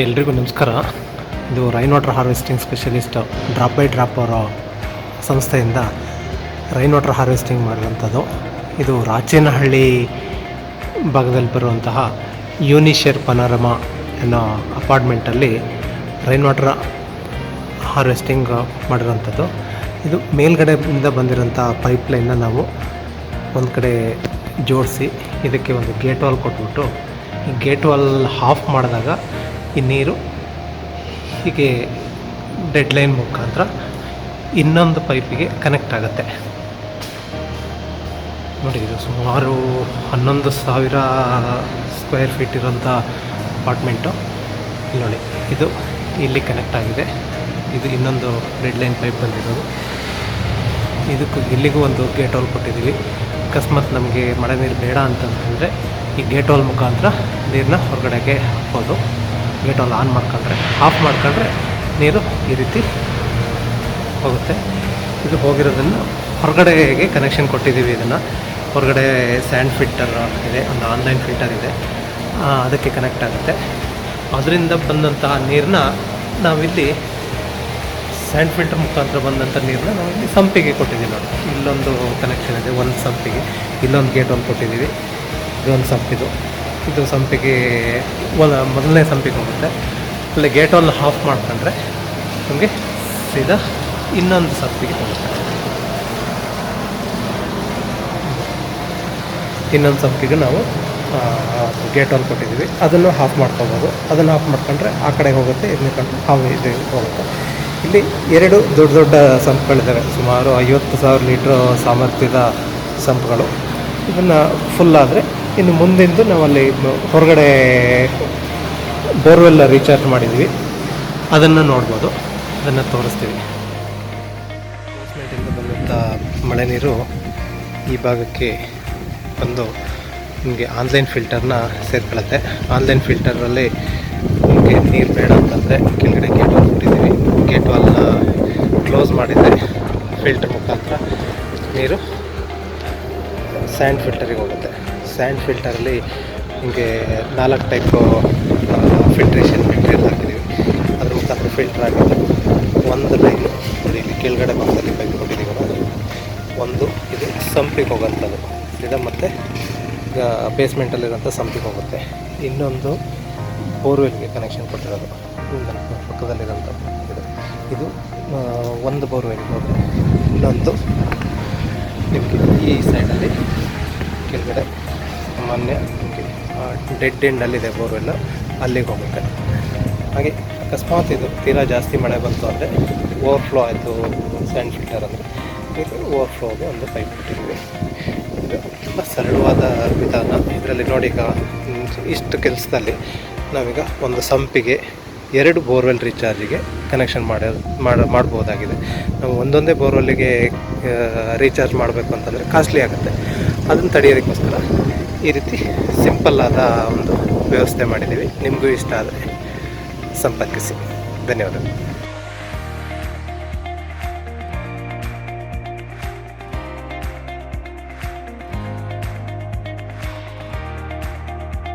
ಎಲ್ರಿಗೂ ನಮಸ್ಕಾರ. ಇದು rain water harvesting specialist drop by drop ಅವರ ಸಂಸ್ಥೆಯಿಂದ ರೈನ್ ವಾಟರ್ ಹಾರ್ವೆಸ್ಟಿಂಗ್ ಮಾಡಿರುವಂಥದ್ದು. ಇದು ರಾಚೇನಹಳ್ಳಿ ಭಾಗದಲ್ಲಿ ಬರುವಂತಹ ಯೂನಿಶೇರ್ ಪನೋರಮಾ ಅನ್ನೋ ಅಪಾರ್ಟ್ಮೆಂಟಲ್ಲಿ ರೈನ್ ವಾಟರ್ ಹಾರ್ವೆಸ್ಟಿಂಗ್ ಮಾಡಿರೋಂಥದ್ದು. ಇದು ಮೇಲ್ಗಡೆಯಿಂದ ಬಂದಿರೋಂಥ ಪೈಪ್ಲೈನ್ನ ನಾವು ಒಂದು ಕಡೆ ಜೋಡಿಸಿ ಇದಕ್ಕೆ ಒಂದು ಗೇಟ್ ವಾಲ್ ಕೊಟ್ಬಿಟ್ಟು ಈ ಗೇಟ್ ವಾಲ್ ಆಫ್ ಮಾಡಿದಾಗ ಈ ನೀರು ಹೀಗೆ ಡೆಡ್ ಲೈನ್ ಮುಖಾಂತರ ಇನ್ನೊಂದು ಪೈಪಿಗೆ ಕನೆಕ್ಟ್ ಆಗುತ್ತೆ. ನೋಡಿ, ಇದು ಸುಮಾರು 11,000 ಸ್ಕ್ವೇರ್ ಫೀಟ್ ಇರೋಂಥ ಅಪಾರ್ಟ್ಮೆಂಟು. ನೋಡಿ, ಇದು ಇಲ್ಲಿ ಕನೆಕ್ಟ್ ಆಗಿದೆ. ಇದು ಇನ್ನೊಂದು ರೆಡ್ ಲೈನ್ ಪೈಪ್ ಬಂದಿರೋದು. ಇದಕ್ಕೂ ಇಲ್ಲಿಗೂ ಒಂದು ಗೇಟ್ ವಾಲ್ ಕೊಟ್ಟಿದ್ದೀವಿ. ಅಕಸ್ಮಾತ್ ನಮಗೆ ಮಳೆ ನೀರು ಬೇಡ ಅಂತಂದರೆ ಈ ಗೇಟ್ ವಾಲ್ ಮುಖಾಂತರ ನೀರನ್ನ ಹೊರಗಡೆಗೆ ಹಾಕ್ಬೋದು. ಗೇಟ್ ವಾಲ್ ಆನ್ ಮಾಡ್ಕೊಂಡ್ರೆ, ಆಫ್ ಮಾಡ್ಕೊಂಡ್ರೆ ನೀರು ಈ ರೀತಿ ಹೋಗುತ್ತೆ. ಇದು ಹೋಗಿರೋದನ್ನು ಹೊರಗಡೆಗೆ ಕನೆಕ್ಷನ್ ಕೊಟ್ಟಿದ್ದೀವಿ. ಇದನ್ನು ಹೊರಗಡೆ ಸ್ಯಾಂಡ್ ಫಿಲ್ಟರ್ ಇದೆ, ಒಂದು ಆನ್ಲೈನ್ ಫಿಲ್ಟರ್ ಇದೆ, ಅದಕ್ಕೆ ಕನೆಕ್ಟ್ ಆಗುತ್ತೆ. ಅದರಿಂದ ಬಂದಂತಹ ನೀರನ್ನ ನಾವಿಲ್ಲಿ ಸ್ಯಾಂಡ್ ಫಿಲ್ಟರ್ ಮುಖಾಂತರ ಬಂದಂಥ ನೀರನ್ನ ನಾವಿಲ್ಲಿ ಸಂಪಿಗೆ ಕೊಟ್ಟಿದ್ದೀವಿ. ನೋಡಿ, ಇಲ್ಲೊಂದು ಕನೆಕ್ಷನ್ ಇದೆ, ಒಂದು ಸಂಪಿಗೆ, ಇಲ್ಲೊಂದು ಗೇಟ್ ಒಂದು ಕೊಟ್ಟಿದ್ದೀವಿ. ಇದೊಂದು ಸಂಪಿದು, ಇದು ಸಂಪಿಗೆ ಮೊದಲನೇ ಸಂಪಿಗೆ ಹೋಗುತ್ತೆ. ಅಲ್ಲಿ ಗೇಟ್ ವಾಲ್ ಆಫ್ ಮಾಡ್ಕೊಂಡ್ರೆ ನಮಗೆ ಸೀದಾ ಇನ್ನೊಂದು ಸಂಪಿಗೆ ಹೋಗುತ್ತೆ. ಇನ್ನೊಂದು ಸಂಪಿಗೆ ನಾವು ಗೇಟ್ ವಾಲ್ ಕೊಟ್ಟಿದ್ದೀವಿ, ಅದನ್ನು ಆಫ್ ಮಾಡ್ಕೊಬೋದು. ಅದನ್ನು ಆಫ್ ಮಾಡ್ಕೊಂಡ್ರೆ ಆ ಕಡೆ ಹೋಗುತ್ತೆ, ಇದನ್ನ ಕಂಡು ಇದು ಹೋಗುತ್ತೆ. ಇಲ್ಲಿ 2 ದೊಡ್ಡ ದೊಡ್ಡ ಸಂಪ್ಗಳಿದ್ದಾವೆ, ಸುಮಾರು 50,000 ಲೀಟ್ರ್ ಸಾಮರ್ಥ್ಯದ ಸಂಪ್ಗಳು. ಇದನ್ನು ಫುಲ್ಲಾದರೆ ಇನ್ನು ಮುಂದಿಂದು ನಾವಲ್ಲಿ ಹೊರಗಡೆ ಬೋರ್ವೆಲ್ಲ ರೀಚಾರ್ಜ್ ಮಾಡಿದ್ವಿ, ಅದನ್ನು ನೋಡ್ಬೋದು, ಅದನ್ನು ತೋರಿಸ್ತೀವಿ. ಬೇಸ್ಮೆಂಟಿಂದ ಬಂದಂಥ ಮಳೆ ನೀರು ಈ ಭಾಗಕ್ಕೆ ಬಂದು ನಿಮಗೆ ಆನ್ಲೈನ್ ಫಿಲ್ಟರ್ನ ಸೇರ್ಕೊಳ್ಳುತ್ತೆ. ಆನ್ಲೈನ್ ಫಿಲ್ಟರಲ್ಲಿ ನಿಮಗೆ ನೀರು ಬೇಡ ಅಂತಂದರೆ ಕೆಳಗಡೆ ಗೇಟ್ ವಾಲ್ ಕೊಟ್ಟಿದ್ದೀವಿ. ಗೇಟ್ ವಾಲ್ನ ಕ್ಲೋಸ್ ಮಾಡಿದರೆ ಫಿಲ್ಟರ್ ಮುಖಾಂತರ ನೀರು ಸ್ಯಾಂಡ್ ಫಿಲ್ಟರಿಗೆ ಹೋಗುತ್ತೆ. ಸ್ಯಾಂಡ್ ಫಿಲ್ಟರಲ್ಲಿ ನಿಮಗೆ 4 ಟೈಪು ಫಿಲ್ಟ್ರೇಷನ್ ಮೆಟೀರಿಯಲ್ ಹಾಕಿದ್ದೀವಿ, ಅದ್ರ ಮುಖಾಂತರ ಫಿಲ್ಟರ್ ಆಗುತ್ತೆ. ಒಂದು ಲೈನು ನೋಡಿ, ಇಲ್ಲಿ ಕೆಳಗಡೆ ಭಾಗದಲ್ಲಿ ಪೈಪ್ ಕೊಟ್ಟಿದ್ದೀವಿ. ಒಂದು ಇದು ಸಂಪಿಗೆ ಹೋಗೋಂಥದ್ದು ಇದೆ, ಮತ್ತು ಬೇಸ್ಮೆಂಟಲ್ಲಿರೋಂಥ ಸಂಪಿಗೆ ಹೋಗುತ್ತೆ. ಇನ್ನೊಂದು ಬೋರ್ವೆಲ್ಗೆ ಕನೆಕ್ಷನ್ ಕೊಟ್ಟಿರೋದು ಪಕ್ಕದಲ್ಲಿರೋಂಥ ಇದು ಒಂದು ಬೋರ್ವೆಲ್ಗೆ ಹೋಗುತ್ತೆ. ಇನ್ನೊಂದು ನಿಮಗೆ ಈ ಸೈಡಲ್ಲಿ ಕೆಳಗಡೆ ಸಾಮಾನ್ಯ ಡೆಡ್ ಎಂಡಲ್ಲಿದೆ ಬೋರ್ವೆಲ್, ಅಲ್ಲಿಗೆ ಹೋಗುತ್ತೆ. ಹಾಗೆ ಅಕಸ್ಮಾತ್ ಇದು ತೀರಾ ಜಾಸ್ತಿ ಮಳೆ ಬಂತು ಅಂದರೆ ಓವರ್ಫ್ಲೋ ಆಯಿತು ಸ್ಯಾಂಡ್ ಫಿಲ್ಟರ್ ಅಂದರೆ ಇದು ಓವರ್ಫ್ಲೋಗೆ ಒಂದು ಪೈಪ್ ಇಟ್ಟಿದ್ದೀವಿ. ಇದು ತುಂಬ ಸರಳವಾದ ವಿಧಾನ. ಇದರಲ್ಲಿ ನೋಡಿ, ಈಗ ಇಷ್ಟು ಕೆಲಸದಲ್ಲಿ ನಾವೀಗ ಒಂದು ಸಂಪಿಗೆ 2 ಬೋರ್ವೆಲ್ ರೀಚಾರ್ಜಿಗೆ ಕನೆಕ್ಷನ್ ಮಾಡ್ಬೋದಾಗಿದೆ. ನಾವು ಒಂದೊಂದೇ ಬೋರ್ವೆಲ್ಲಿಗೆ ರೀಚಾರ್ಜ್ ಮಾಡಬೇಕು ಅಂತಂದರೆ ಕಾಸ್ಟ್ಲಿ ಆಗುತ್ತೆ. ಅದನ್ನು ತಡೆಯೋದಕ್ಕೋಸ್ಕರ ಈ ರೀತಿ ಸಿಂಪಲ್ಲಾದ ಒಂದು ವ್ಯವಸ್ಥೆ ಮಾಡಿದ್ದೀವಿ. ನಿಮಗೂ ಇಷ್ಟ ಆದರೆ ಸಂಪರ್ಕಿಸಿ. ಧನ್ಯವಾದಗಳು.